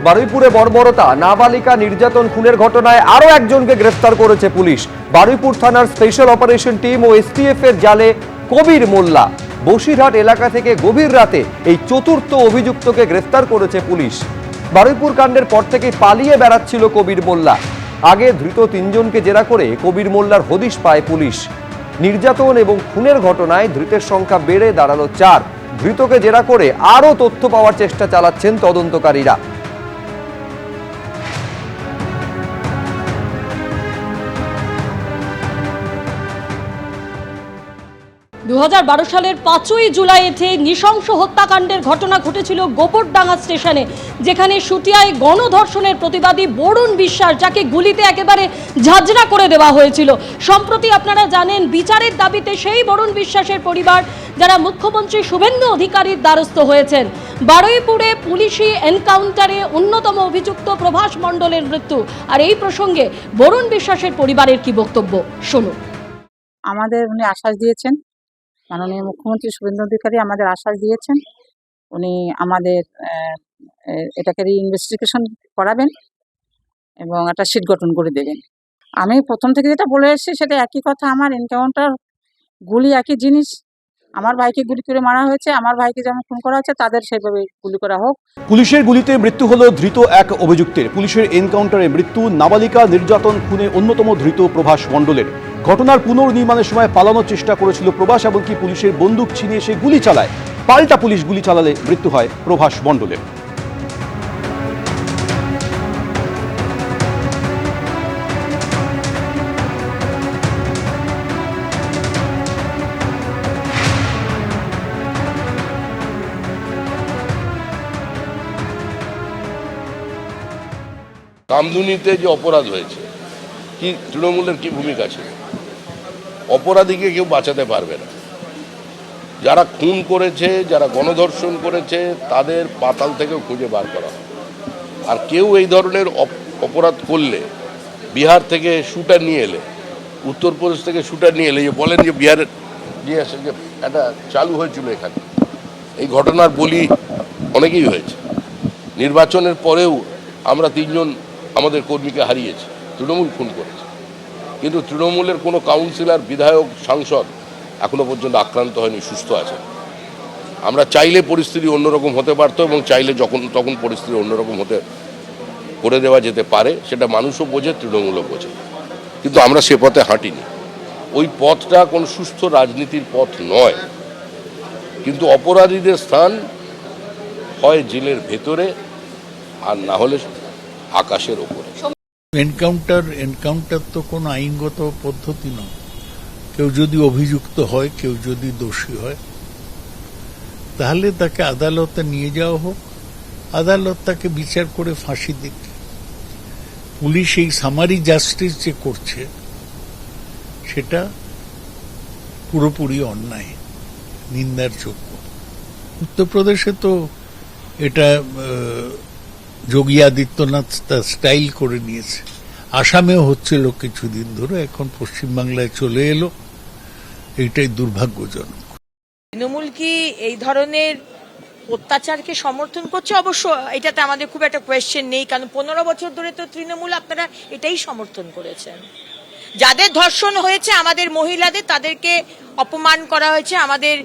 বারুইপুরে বর্বরতা, নাবালিকা নির্যাতন খুনের ঘটনায় আরো একজনকে গ্রেফতার করেছে পুলিশ। বারুইপুর থানার স্পেশাল অপারেশন টিম ও এসটিএফ এর জালে কবির মোল্লা। বসিরহাট এলাকা থেকে গভীর রাতে এই চতুর্থ অভিযুক্তকে গ্রেফতার করেছে পুলিশ। বারুইপুর কাণ্ডের পর থেকে পালিয়ে বেড়াচ্ছিল কবির মোল্লা। আগে ধৃত তিনজনকে জেরা করে কবির মোল্লার হদিশ পায় পুলিশ। নির্যাতন এবং খুনের ঘটনায় ধৃতের সংখ্যা বেড়ে দাঁড়ালো 4। ধৃতকে জেরা করে আরো তথ্য পাওয়ার চেষ্টা চালাচ্ছেন তদন্তকারীরা। 2012 সালের 5ই জুলাইতে নৃশংস হত্যাকাণ্ডের ঘটনা ঘটেছিল গোবরডাঙ্গা স্টেশনে, যেখানে শুটিয়ায় গণধর্ষণের প্রতিবাদী বরুণ বিশ্বাস, যাকে গুলিতে একেবারে ঝাঁঝরা করে দেওয়া হয়েছিল। সম্প্রতি আপনারা জানেন, বিচারের দাবিতে সেই বরুণ বিশ্বাসের পরিবার, যারা মুখ্যমন্ত্রী শুভেন্দু অধিকারীর দ্বারস্থ হয়েছেন। বারুইপুরে পুলিশি এনকাউন্টারে অন্যতম অভিযুক্ত প্রভাস মণ্ডলের মৃত্যু। আর এই প্রসঙ্গে বরুণ বিশ্বাসের পরিবারের কি বক্তব্য, শুনুন। আমাদের উনি আশ্বাস দিয়েছেন, মাননীয় মুখ্যমন্ত্রী শুভেন্দু অধিকারী আমাদের আশ্বাস দিয়েছেন, উনি আমাদের এটাকে ইনভেস্টিগেশন করাবেন এবং একটা সিট গঠন করে দেবেন। আমি প্রথম থেকে যেটা বলে এসেছি সেটা একই কথা। আমার এনকাউন্টার, গুলি একই জিনিস। আমার ভাইকে গুলি করে মারা হয়েছে, আমার ভাইকে যেমন খুন করা হচ্ছে তাদের সেভাবে গুলি করা হোক। পুলিশের গুলিতে মৃত্যু হলো ধৃত এক অভিযুক্তের। পুলিশের এনকাউন্টারে মৃত্যু নাবালিকা নির্যাতন খুনে অন্যতম ধৃত প্রভাস মণ্ডলের। ঘটনার পুনর্নির্মাণের সময় পালানোর চেষ্টা করেছিল প্রভাস, এমনকি পুলিশের বন্দুক ছিনিয়ে সে গুলি চালায়। পাল্টা পুলিশ গুলি চালালে মৃত্যু হয় প্রভাস মণ্ডলের। কামদুনিতে যে অপরাধ হয়েছে, কি তৃণমূলের কি ভূমিকা ছিল? অপরাধীকে কেউ বাঁচাতে পারবে না। যারা খুন করেছে, যারা গণধর্ষণ করেছে, তাদের পাতাল থেকেও খুঁজে বার করা হয়। আর কেউ এই ধরনের অপরাধ করলে, বিহার থেকে শুটার নিয়ে এলে, উত্তরপ্রদেশ থেকে শুটার নিয়ে এলে, যে বলেন যে বিহারের যে একটা চালু হয়েছিল এখানে, এই ঘটনার বলি অনেকেই হয়েছে। নির্বাচনের পরেও আমরা 3 জন আমাদের কর্মীকে হারিয়েছি, তৃণমূল খুন করেছে। কিন্তু তৃণমূলের কোনো কাউন্সিলর, বিধায়ক, সাংসদ এখনো পর্যন্ত আক্রান্ত হয়নি, সুস্থ আছে। আমরা চাইলে পরিস্থিতি অন্যরকম হতে পারতো, এবং চাইলে যখন তখন পরিস্থিতি অন্যরকম হতে করে দেওয়া যেতে পারে। সেটা মানুষও বোঝে, তৃণমূলও বোঝে। কিন্তু আমরা সে পথে হাঁটিনি। ওই পথটা কোনো সুস্থ রাজনীতির পথ নয়। কিন্তু অপরাধীদের স্থান হয় জেলের ভেতরে, আর না হলে আকাশের ওপরে। এনকাউন্টার তো কোনো আইনগত পদ্ধতি নয়। কেউ যদি অভিযুক্ত হয়, কেউ যদি দোষী হয়, তাহলে তাকে আদালতে নিয়ে যাওয়া হোক, আদালত তাকে বিচার করে ফাঁসি দিক। পুলিশ এই সামারি জাস্টিস যে করছে, সেটা পুরোপুরি অন্যায়, নিন্দার যোগ্য। উত্তরপ্রদেশে তো এটা যোগী আদিত্যনাথ তার স্টাইল করে নিয়েছে। আসামেও হচ্ছিল কিছুদিন ধরে, এখন পশ্চিমবাংলায় চলে এলো। এইটাই দুর্ভাগ্যজনক। তৃণমূল কি এই ধরনের অত্যাচারকে সমর্থন করছে? অবশ্য এটাতে আমাদের খুব একটা কোয়েশ্চেন নেই, কারণ 15 বছর ধরে তো তৃণমূল আপনারা এটাই সমর্থন করেছেন। যাদের ধর্ষণ হয়েছে, আমাদের মহিলাদের, তাদেরকে অপমান করা হয়েছে, আমাদের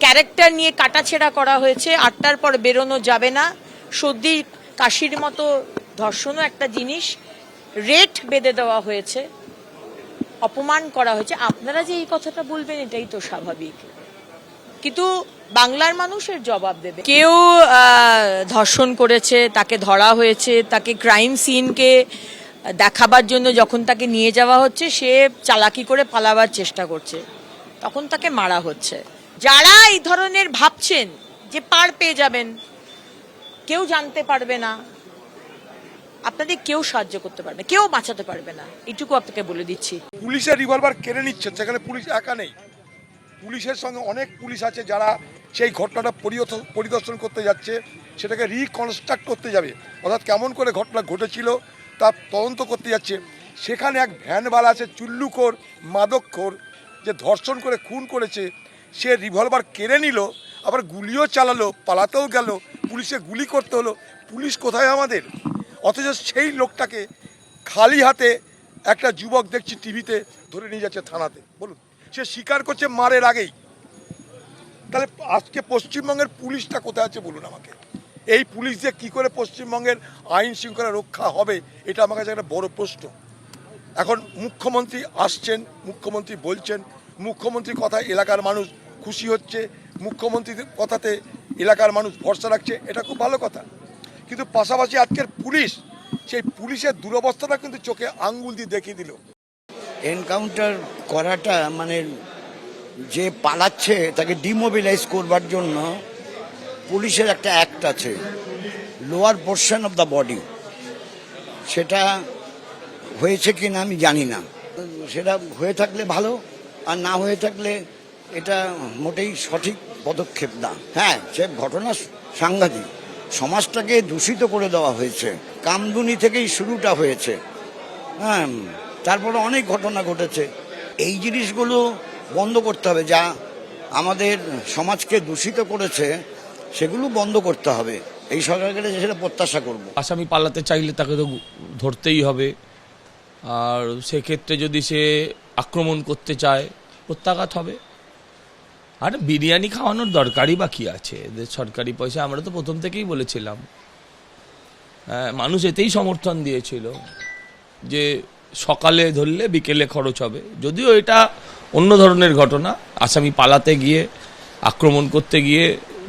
ক্যারেক্টার নিয়ে কাটাছেড়া করা হয়েছে। 8টার পর বেরোনো যাবে না, সর্দি কাশির মতো ধর্ষণও একটা জিনিস। রেট বেঁধে দেওয়া হয়েছে, অপমান করা হয়েছে। আপনারা যে এই কথাটা বলবেন, এটাই তো স্বাভাবিক। কিন্তু বাংলার মানুষের জবাব দেবে। কেউ ধর্ষণ করেছে, তাকে ধরা হয়েছে, তাকে ক্রাইম সিনকে দেখাবার জন্য যখন তাকে নিয়ে যাওয়া হচ্ছে, সে চালাকি করে পালাবার চেষ্টা করছে, তখন তাকে মারা হচ্ছে। যারা এই ধরনের ভাবছেন যে পার পেয়ে যাবেন, কেউ জানতে পারবে না, আপনাদের কেউ সাহায্য করতে পারবে, কেউ বাঁচাতে পারবে না, এটুকু আপনাকে বলে দিচ্ছি। পুলিশের রিভলভার কেড়ে নিচ্ছেন, সেখানে পুলিশ একা নেই। পুলিশের সঙ্গে অনেক পুলিশ আছে যারা সেই ঘটনাটা পরিদর্শন করতে যাচ্ছে, সেটাকে রিকনস্ট্রাক্ট করতে যাবে, অর্থাৎ কেমন করে ঘটনা ঘটেছিল তার তদন্ত করতে যাচ্ছে। সেখানে এক ভ্যানওয়ালা আছে, চুল্লুখোর, মাদকখোর, যে ধর্ষণ করে খুন করেছে, সে রিভলভার কেড়ে নিল, আবার গুলিও চালালো, পালাতেও গেল, পুলিশে গুলি করতে হলো। পুলিশ কোথায় আমাদের? অথচ সেই লোকটাকে খালি হাতে একটা যুবক দেখছি টিভিতে ধরে নিয়ে যাচ্ছে থানাতে। বলুন, সে স্বীকার করছে মারের আগেই। তাহলে আজকে পশ্চিমবঙ্গের পুলিশটা কোথায় আছে বলুন আমাকে? এই পুলিশ দিয়ে কী করে পশ্চিমবঙ্গের আইন শৃঙ্খলা রক্ষা হবে, এটা আমার কাছে একটা বড় প্রশ্ন। এখন মুখ্যমন্ত্রী আসছেন, মুখ্যমন্ত্রী বলছেন, মুখ্যমন্ত্রীর কথায় এলাকার মানুষ খুশি হচ্ছে, মুখ্যমন্ত্রীর কথাতে এলাকার মানুষ ভরসা রাখছে, এটা খুব ভালো কথা। কিন্তু পাশাপাশি আজকের পুলিশ, সেই পুলিশের দুরবস্থাটা কিন্তু চোখে আঙ্গুল দিয়ে দেখিয়ে দিল। এনকাউন্টার করাটা মানে যে পালাচ্ছে তাকে ডিমোবিলাইজ করবার জন্য পুলিশের একটা অ্যাক্ট আছে, lower portion of the body. সেটা হয়েছে কি না আমি জানি না, সেটা হয়ে থাকলে ভালো, আর না হয়ে থাকলে এটা মোটেই সঠিক পদক্ষেপ না। হ্যাঁ, সে ঘটনা সাংঘাতিক, সমাজটাকে দূষিত করে দেওয়া হয়েছে, কামদুনি থেকেই শুরুটা হয়েছে। হ্যাঁ, তারপরে অনেক ঘটনা ঘটেছে। এই জিনিসগুলো বন্ধ করতে হবে, যা আমাদের সমাজকে দূষিত করেছে সেগুলো বন্ধ করতে হবে। এই সরকারের কাছে সেটা প্রত্যাশা করব। আসামি পালাতে চাইলে তাকে তো ধরতেই হবে, আর সেক্ষেত্রে যদি সে আক্রমণ করতে চায় প্রত্যাঘাত হবে। আর বিরিয়ানি খাওয়ানোর দরকারই বা কী আছে? এদের সরকারি পয়সা, আমরা তো প্রথম থেকেই বলেছিলাম। হ্যাঁ, মানুষ এতেই সমর্থন দিয়েছিল যে সকালে ধরলে বিকেলে খরচ হবে। যদিও এটা অন্য ধরনের ঘটনা, আসামি পালাতে গিয়ে আক্রমণ করতে গিয়ে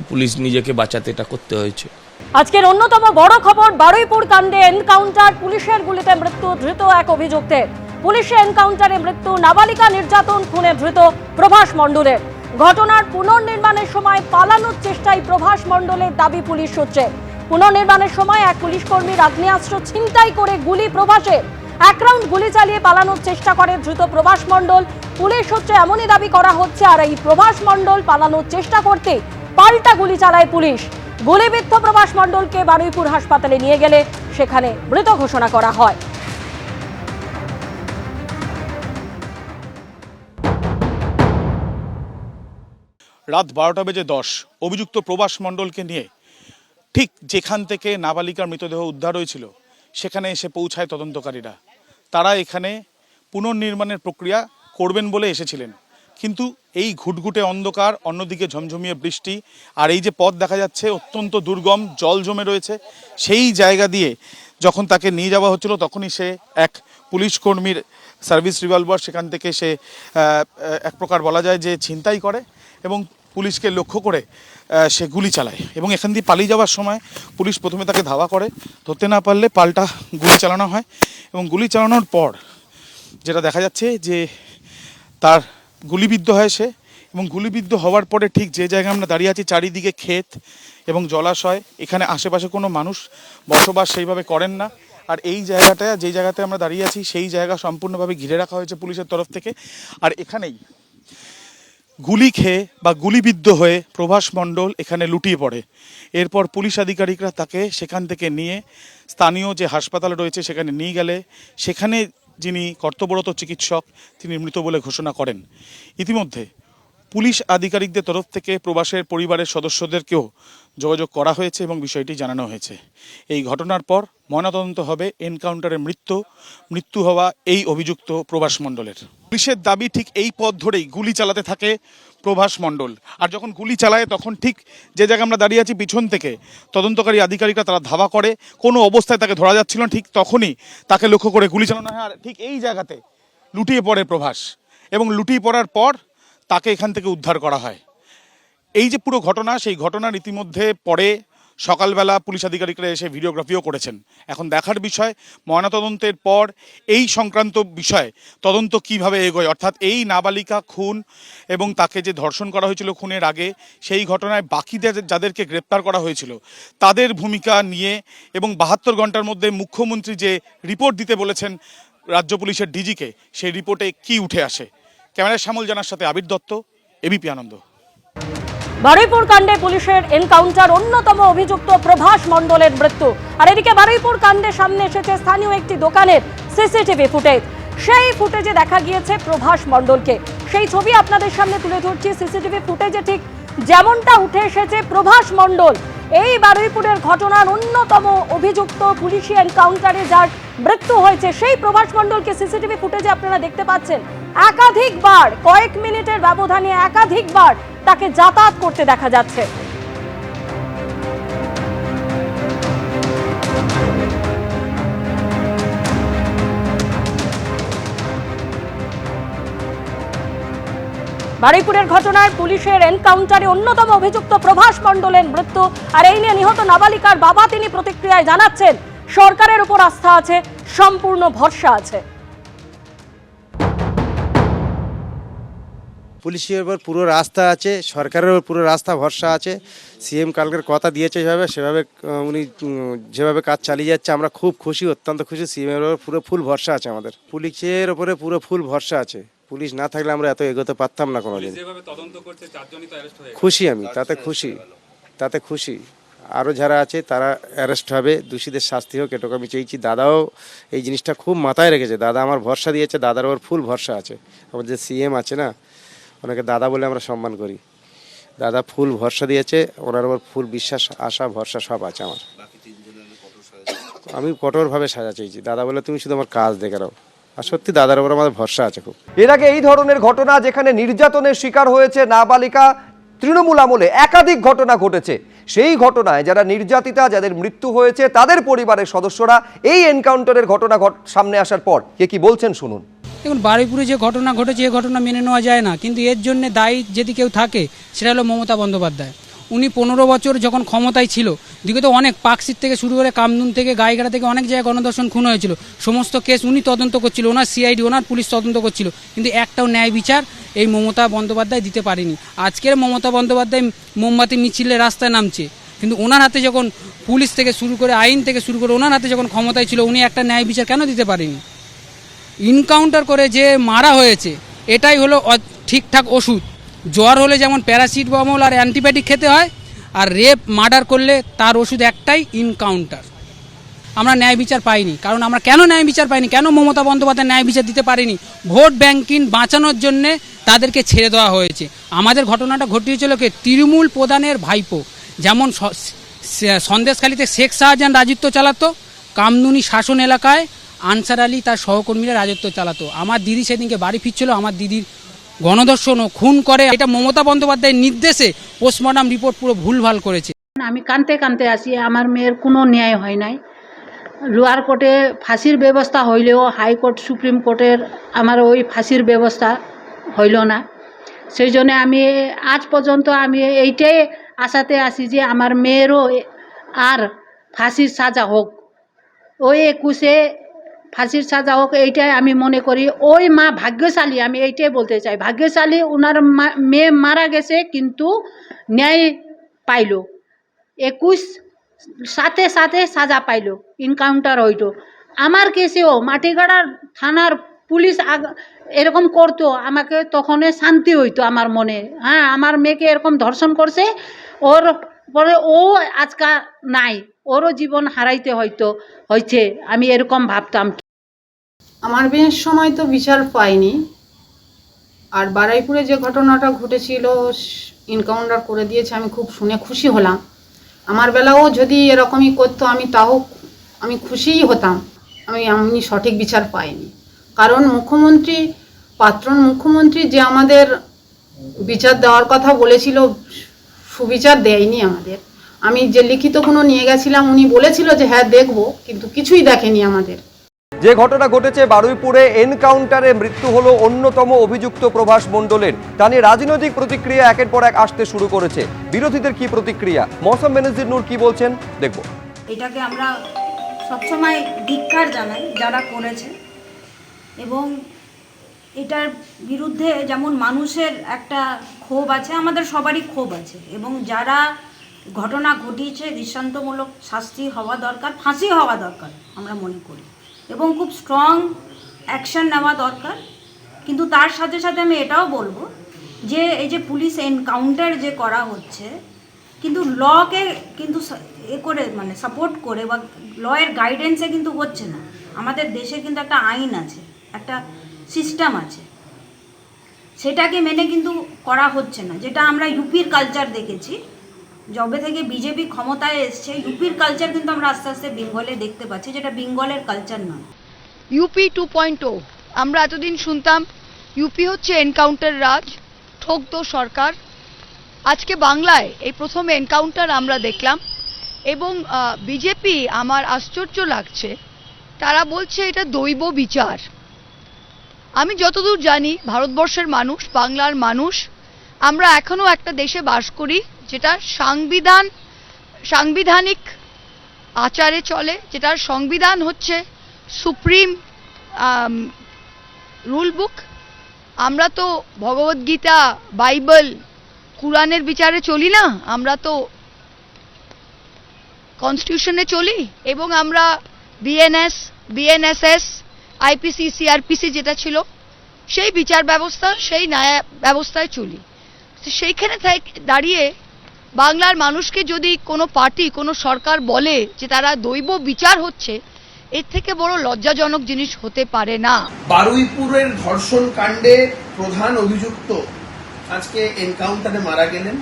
পুলিশ নিজেকে বাঁচাতে এটা করতে হয়েছে। আজকের অন্যতম বড় খবর, বারুইপুর কাণ্ডে এনকাউন্টার, পুলিশের গুলিতে মৃত্যু ধৃত এক অভিযুক্তের। পুলিশের এনকাউন্টারে মৃত্যু, নাবালিকা নির্যাতন খুনে ধৃত প্রভাস মণ্ডলের। ঘটনার পুনর্নির্মাণের সময় পালানোর চেষ্টায় প্রভাস মণ্ডলের দাবি পুলিশ সূত্রে। পুনর্নির্মাণের সময় এক পুলিশ কর্মীর আগ্নেয়াস্ত্র ছিনতাই করে গুলি প্রভাসের। এক রাউন্ড গুলি চালিয়ে পালানোর চেষ্টা করে ধৃত প্রভাস মণ্ডল। পুলিশ সূত্রে এমনই দাবি করা হচ্ছে, আর এই প্রভাস মণ্ডল পালানোর চেষ্টা করতে পাল্টা গুলি চালায় পুলিশ। গুলিবিদ্ধ প্রভাস মণ্ডলকে বারুইপুর হাসপাতালে নিয়ে গেলে সেখানে মৃত ঘোষণা করা হয়। রাত 12:10 অভিযুক্ত প্রভাস মণ্ডলকে নিয়ে ঠিক যেখান থেকে নাবালিকার মৃতদেহ উদ্ধার হয়েছিল সেখানে এসে পৌঁছায় তদন্তকারীরা। তারা এখানে পুনর্নির্মাণের প্রক্রিয়া করবেন বলে এসেছিলেন, কিন্তু এই ঘুটঘুটে অন্ধকার, অন্যদিকে ঝমঝমিয়ে বৃষ্টি, আর এই যে পথ দেখা যাচ্ছে অত্যন্ত দুর্গম, জল জমে রয়েছে, সেই জায়গা দিয়ে যখন তাকে নিয়ে যাওয়া হচ্ছিল তখনই সে এক পুলিশ কর্মীর সার্ভিস রিভলভার সেখান থেকে সে এক প্রকার বলা যায় যে ছিনতাই করে এবং পুলিশকে লক্ষ্য করে সে গুলি চালায়। এবং এখান দিয়ে পালিয়ে যাওয়ার সময় পুলিশ প্রথমে তাকে ধাওয়া করে, ধরতে না পারলে পাল্টা গুলি চালানো হয়। এবং গুলি চালানোর পর যেটা দেখা যাচ্ছে যে তার গুলিবিদ্ধ হয় সে, এবং গুলিবিদ্ধ হওয়ার পরে ঠিক যে জায়গায় আমরা দাঁড়িয়ে আছি চারিদিকে ক্ষেত এবং জলাশয়, এখানে আশেপাশে কোনো মানুষ বসবাস সেইভাবে করেন না। আর এই জায়গাটা, যেই জায়গাতে আমরা দাঁড়িয়ে আছি সেই জায়গা সম্পূর্ণভাবে ঘিরে রাখা হয়েছে পুলিশের তরফ থেকে। আর এখানেই গুলি খেয়ে বা গুলিবিদ্ধ হয়ে প্রভাস মণ্ডল এখানে লুটিয়ে পড়ে। এরপর পুলিশ আধিকারিকরা তাকে সেখান থেকে নিয়ে স্থানীয় যে হাসপাতাল রয়েছে সেখানে নিয়ে গেলে সেখানে যিনি কর্তব্যরত চিকিৎসক তিনি মৃত বলে ঘোষণা করেন। ইতিমধ্যে পুলিশ আধিকারিকদের তরফ থেকে প্রবাসের পরিবারের সদস্যদেরকেও যোগাযোগ করা হয়েছে এবং বিষয়টি জানানো হয়েছে। এই ঘটনার পর ময়নাতদন্ত হবে এনকাউন্টারে মৃত্যু হওয়া এই অভিযুক্ত প্রভাস মণ্ডলের। পুলিশের দাবি ঠিক এই পথ ধরেই গুলি চালাতে থাকে প্রভাস মণ্ডল। আর যখন গুলি চালায় তখন ঠিক যে জায়গায় আমরা দাঁড়িয়ে আছি পিছন থেকে তদন্তকারী আধিকারিকরা তারা ধাওয়া করে, কোনো অবস্থায় তাকে ধরা যাচ্ছিল না, ঠিক তখনই তাকে লক্ষ্য করে গুলি চালানো হয়। আর ঠিক এই জায়গাতে লুটিয়ে পড়ে প্রভাস, এবং লুটিয়ে পড়ার পর তাকে এখান থেকে উদ্ধার করা হয়। এই যে পুরো ঘটনা, সেই ঘটনার ইতিমধ্যে পরে সকালবেলা পুলিশ আধিকারিকরা এসে ভিডিওগ্রাফিও করেছেন। এখন দেখার বিষয় ময়নাতদন্তের পর এই সংক্রান্ত বিষয় তদন্ত কিভাবে এগোয়, অর্থাৎ এই নাবালিকা খুন এবং তাকে যে ধর্ষণ করা হয়েছিল খুনের আগে, সেই ঘটনায় বাকি যাদেরকে গ্রেপ্তার করা হয়েছিল তাদের ভূমিকা নিয়ে, এবং 72 ঘন্টার মধ্যে মুখ্যমন্ত্রী যে রিপোর্ট দিতে বলেছেন রাজ্য পুলিশের ডিজিকে, সেই রিপোর্টে কি উঠে আসে। ক্যামেরায় শ্যামল জানার সাথে আবির দত্ত, এবিপি আনন্দ। বারুইপুর কাণ্ডে পুলিশের এনকাউন্টার, অন্যতম অভিযুক্ত প্রভাস মণ্ডলের মৃত্যু। আর এদিকে বারুইপুর কাণ্ডে সামনে এসেছে স্থানীয় একটি দোকানের সিসিটিভি ফুটেজ। সেই ফুটেজে দেখা গিয়েছে প্রভাস মণ্ডলকে। সেই ছবি আপনাদের সামনে তুলে ধরছি। সিসিটিভি ফুটেজে ঠিক যেমনটা উঠে এসেছে, প্রভাস মণ্ডল এই বারুইপুরের ঘটনার অন্যতম অভিযুক্ত পুলিশি এনকাউন্টারে যার মৃত্যু হয়েছে সেই প্রভাস মণ্ডলকে সিসিটিভি ফুটেজে আপনারা দেখতে পাচ্ছেন একাধিকবার কয়েক মিনিটের ব্যবধানে একাধিকবার তাকে যাতায়াত করতে দেখা যাচ্ছে। বারুইপুরের ঘটনায় পুলিশের এনকাউন্টারে অন্যতম অভিযুক্ত প্রভাস মণ্ডলের মৃত্যু, আর এই নিয়ে নিহত নাবালিকার বাবা তিনি প্রতিক্রিয়ায় জানাচ্ছেন সরকারের উপর আস্থা আছে, সম্পূর্ণ ভরসা আছে। পুলিশের উপর পুরো রাস্তা আছে, সরকারের উপর পুরো রাস্তা ভরসা আছে। সিএম কালকের কথা দিয়েছে সেভাবে উনি যেভাবে কাজ চালিয়ে যাচ্ছে আমরা খুব খুশি, অত্যন্ত খুশি। সিএমের উপর পুরো ফুল ভরসা আছে আমাদের, পুলিশের উপরে পুরো ফুল ভরসা আছে। পুলিশ না থাকলে আমরা এত এগোতে পারতাম না কোনোদিন। খুশি আমি, তাতে খুশি। আরও যারা আছে তারা অ্যারেস্ট হবে, দোষীদের শাস্তি হোক, এটুকু আমি চেয়েছি। দাদাও এই জিনিসটা খুব মাথায় রেখেছে, দাদা আমার ভরসা দিয়েছে, দাদার ওর ফুল ভরসা আছে। আমার যে সিএম আছে না, ওনাকে দাদা বলে আমরা সম্মান করি, দাদা ফুল ভরসা দিয়েছে, ওনার ওপর ফুল বিশ্বাস, আশা, ভরসা সব আছে আমার। আমি কঠোরভাবে সাজা চেয়েছি, দাদা বলে তুমি শুধু আমার কাজ দেখে নাও। আর সত্যি দাদার উপর আমাদের ভরসা আছে খুব। এর আগে এই ধরনের ঘটনা যেখানে নির্যাতনের শিকার হয়েছে নাবালিকা, তৃণমূল আমলে একাধিক ঘটনা ঘটেছে। সেই ঘটনায় যারা নির্যাতিতা, যাদের মৃত্যু হয়েছে, তাদের পরিবারের সদস্যরা এই এনকাউন্টারের ঘটনা সামনে আসার পর কে কি বলছেন শুনুন। দেখুন, বারুইপুরে যে ঘটনা ঘটেছে এই ঘটনা মেনে নেওয়া যায় না, কিন্তু এর জন্য দায়ী যদি কেউ থাকে সেটা হলো মমতা বন্দ্যোপাধ্যায়। উনি 15 বছর যখন ক্ষমতায় ছিল, বিগত অনেক পাকশিট থেকে শুরু করে কামদুন থেকে গাইঘাটা থেকে অনেক জায়গায় গণধর্ষণ খুন হয়েছিল, সমস্ত কেস উনি তদন্ত করছিল, ওনার সিআইডি ওনার পুলিশ তদন্ত করছিল, কিন্তু একটাও ন্যায় বিচার এই মমতা বন্দ্যোপাধ্যায় দিতে পারেনি। আজকের মমতা বন্দ্যোপাধ্যায় মোমবাতি মিছিলে রাস্তায় নামছে, কিন্তু ওনার হাতে যখন পুলিশ থেকে শুরু করে আইন থেকে শুরু করে ওনার হাতে যখন ক্ষমতায় ছিল, উনি একটা ন্যায় বিচার কেন দিতে পারেনি? ইনকাউন্টার করে যে মারা হয়েছে এটাই হলো ঠিকঠাক ওষুধ। জ্বর হলে যেমন প্যারাসিটামল আর অ্যান্টিবায়োটিক খেতে হয়, আর রেপ মার্ডার করলে তার ওষুধ একটাই, ইনকাউন্টার। আমরা ন্যায় বিচার পাইনি, কারণ আমরা কেন ন্যায় বিচার পাইনি, কেন মমতা বন্দ্যোপাধ্যায় ন্যায় বিচার দিতে পারেনি? ভোট ব্যাংকিং বাঁচানোর জন্যে তাদেরকে ছেড়ে দেওয়া হয়েছে। আমাদের ঘটনাটা ঘটিয়েছিল কে? তৃণমূল প্রধানের ভাইপো। যেমন সন্দেশখালীতে শেখ শাহজাহান রাজত্ব চালাতো, কামদুনি শাসন এলাকায় আনসার আলী তার সহকর্মীরা রাজত্ব চালাতো। আমার দিদি সেদিনকে বাড়ি ফিরছিল, আমার দিদির গণধর্ষণ ও খুন করে। এটা মমতা বন্দ্যোপাধ্যায়ের নির্দেশে পোস্টমর্টম রিপোর্ট পুরো ভুলভাল করেছে। আমি কানতে আসি, আমার মেয়ের কোনো ন্যায় হয় নাই। লোয়ার কোর্টে ফাঁসির ব্যবস্থা হইলেও হাইকোর্ট সুপ্রিম কোর্টের আমার ওই ফাঁসির ব্যবস্থা হইল না। সেই জন্য আমি আজ পর্যন্ত আমি এইটাই আশাতে আছি যে আমার মেয়েরও আর ফাঁসির সাজা হোক, ওই 21-এ ফাঁসির সাজা হোক, এইটাই আমি মনে করি। ওই মা ভাগ্যশালী, আমি এইটাই বলতে চাই, ভাগ্যশালী। ওনার মেয়ে মারা গেছে কিন্তু ন্যায় পাইল, 21 সাথে সাজা পাইল, ইনকাউন্টার হইল। আমার কেসেও মাটিগাড়ার থানার পুলিশ এরকম করতো, আমাকে তখন শান্তি হইতো আমার মনে। হ্যাঁ, আমার মেয়েকে এরকম ধর্ষণ করছে, ওর পরে ও আজকাল নাই, ওরও জীবন হারাইতে হয়েছে, আমি এরকম ভাবতাম। আমার বিয়ের সময় তো বিচার পাইনি, আর বারুইপুরে যে ঘটনাটা ঘটেছিল এনকাউন্টার করে দিয়েছে, আমি খুব শুনে খুশি হলাম। আমার বেলাও যদি এরকমই করতো আমি খুশিই হতাম। আমি সঠিক বিচার পাইনি, কারণ প্রাক্তন মুখ্যমন্ত্রী যে আমাদের বিচার দেওয়ার কথা বলেছিল, সুবিচার দেয়নি আমাদের। আমি যে লিখিতগুলো নিয়ে গেছিলাম, উনি বলেছিল যে হ্যাঁ দেখব, কিন্তু কিছুই দেখেনি আমাদের। যে ঘটনা ঘটেছে বারুইপুরে, এনকাউন্টারে মৃত্যু হলো অন্যতম অভিযুক্ত প্রভাস মণ্ডলের, তা নিয়ে রাজনৈতিক প্রতিক্রিয়া একের পর এক আসতে শুরু করেছে। বিরোধীদের কি প্রতিক্রিয়া, মৌসম বেনজির নূর কি বলছেন দেখব। এটাকে আমরা সবসময় ধিক্কার জানাই যারা করেছে, এবং এটার বিরুদ্ধে যেমন মানুষের একটা ক্ষোভ আছে, আমাদের সবারই ক্ষোভ আছে, এবং যারা ঘটনা ঘটিয়েছে দৃষ্টান্তমূলক শাস্তি হওয়া দরকার, ফাঁসি হওয়া দরকার আমরা মনে করি, এবং খুব স্ট্রং অ্যাকশন নেওয়া দরকার। কিন্তু তার সাথে সাথে আমি এটাও বলবো যে এই যে পুলিশ এনকাউন্টার যে করা হচ্ছে, কিন্তু লকে কিন্তু করে মানে সাপোর্ট করে বা লয়ের গাইডেন্সে কিন্তু হচ্ছে না। আমাদের দেশে কিন্তু একটা আইন আছে, একটা সিস্টেম আছে, সেটাকে মেনে কিন্তু করা হচ্ছে না। যেটা আমরা ইউপির কালচার দেখেছি, যবে থেকে বিজেপি ক্ষমতায় এসছে ইউপির কালচার কিন্তু আমরা আস্তে আস্তে বেঙ্গলে দেখতে পাচ্ছি, যেটা বেঙ্গলের কালচার নয়। ইউপি 2.0 আমরা এতদিন শুনতাম ইউপি হচ্ছে এনকাউন্টার রাজ, ঠোক দো সরকার। আজকে বাংলায় এই প্রথম এনকাউন্টার আমরা দেখলাম এবং বিজেপি আমার আশ্চর্য লাগছে, তারা বলছে এটা দৈব বিচার। আমি যতদূর জানি ভারতবর্ষের মানুষ, বাংলার মানুষ, আমরা এখনো একটা দেশে বাস করি যেটা সাংবিধানিক আচারে চলে, যেটার সংবিধান হচ্ছে সুপ্রিম রুল বুক। আমরা তো ভগবদ্গীতা, বাইবেল, কুরআনের বিচারে চলি না, আমরা তো কনস্টিটিউশনে চলি এবং আমরা বিএনএসএস, আইপিসি, সিআরপিসি যেটা ছিল সেই বিচার ব্যবস্থা, সেই ন্যায় ব্যবস্থায় চলি। সেইখানে দাঁড়িয়ে বাংলার মানুষকে যদি কোনো পার্টি, কোনো সরকার বলে যে তারা দৈব বিচার হচ্ছে, এর থেকে বড় লজ্জাজনক জিনিস হতে পারে না। বারুইপুরের ধর্ষণ কাণ্ডে প্রধান অভিযুক্ত আজকে এনকাউন্টারে মারা গেলেন।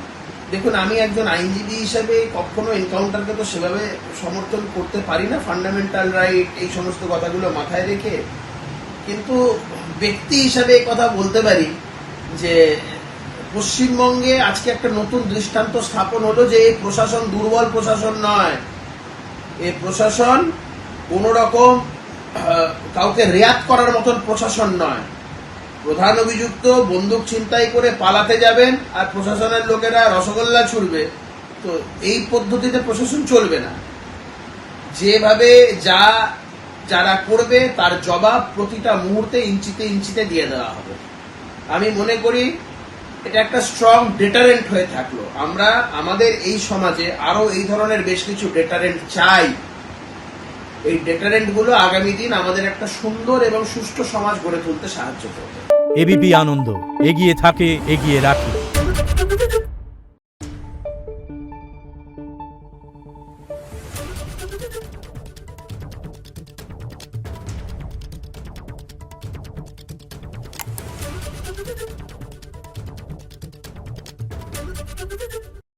দেখুন, আমি একজন আইনজীবী হিসেবে কখনো এনকাউন্টারকে তো সেভাবে সমর্থন করতে পারি না, ফান্ডামেন্টাল রাইট এই সমস্ত কথাগুলো মাথায় রেখে, কিন্তু ব্যক্তি হিসাবে কথা বলতে পারি যে পশ্চিমবঙ্গে আজকে একটা নতুন দৃষ্টান্ত স্থাপন হলো যে এই প্রশাসন দুর্বল প্রশাসন নয়, এই প্রশাসন কোন রকম কাউকে রেয়াত করার মতন প্রশাসন নয়। প্রধান অভিযুক্ত বন্দুক ছিনতাই করে পালাতে যাবেন আর প্রশাসনের লোকেরা রসগোল্লা ছুড়বে, তো এই পদ্ধতিতে প্রশাসন চলবে না। যেভাবে যারা করবে তার জবাব প্রতিটা মুহূর্তে ইঞ্চিতে ইঞ্চিতে দিয়ে দেওয়া হবে। আমি মনে করি এটা একটা স্ট্রং ডেটারেন্ট হয়ে থাকলো। আমরা আমাদের এই সমাজে আরো এই ধরনের বেশ কিছু ডেটারেন্ট চাই। এই ডেটারেন্ট গুলো আগামী দিন আমাদের একটা সুন্দর এবং সুষ্ঠু সমাজ গড়ে তুলতে সাহায্য করবে। এবিপি আনন্দ, এগিয়ে থাকে, এগিয়ে রাখে।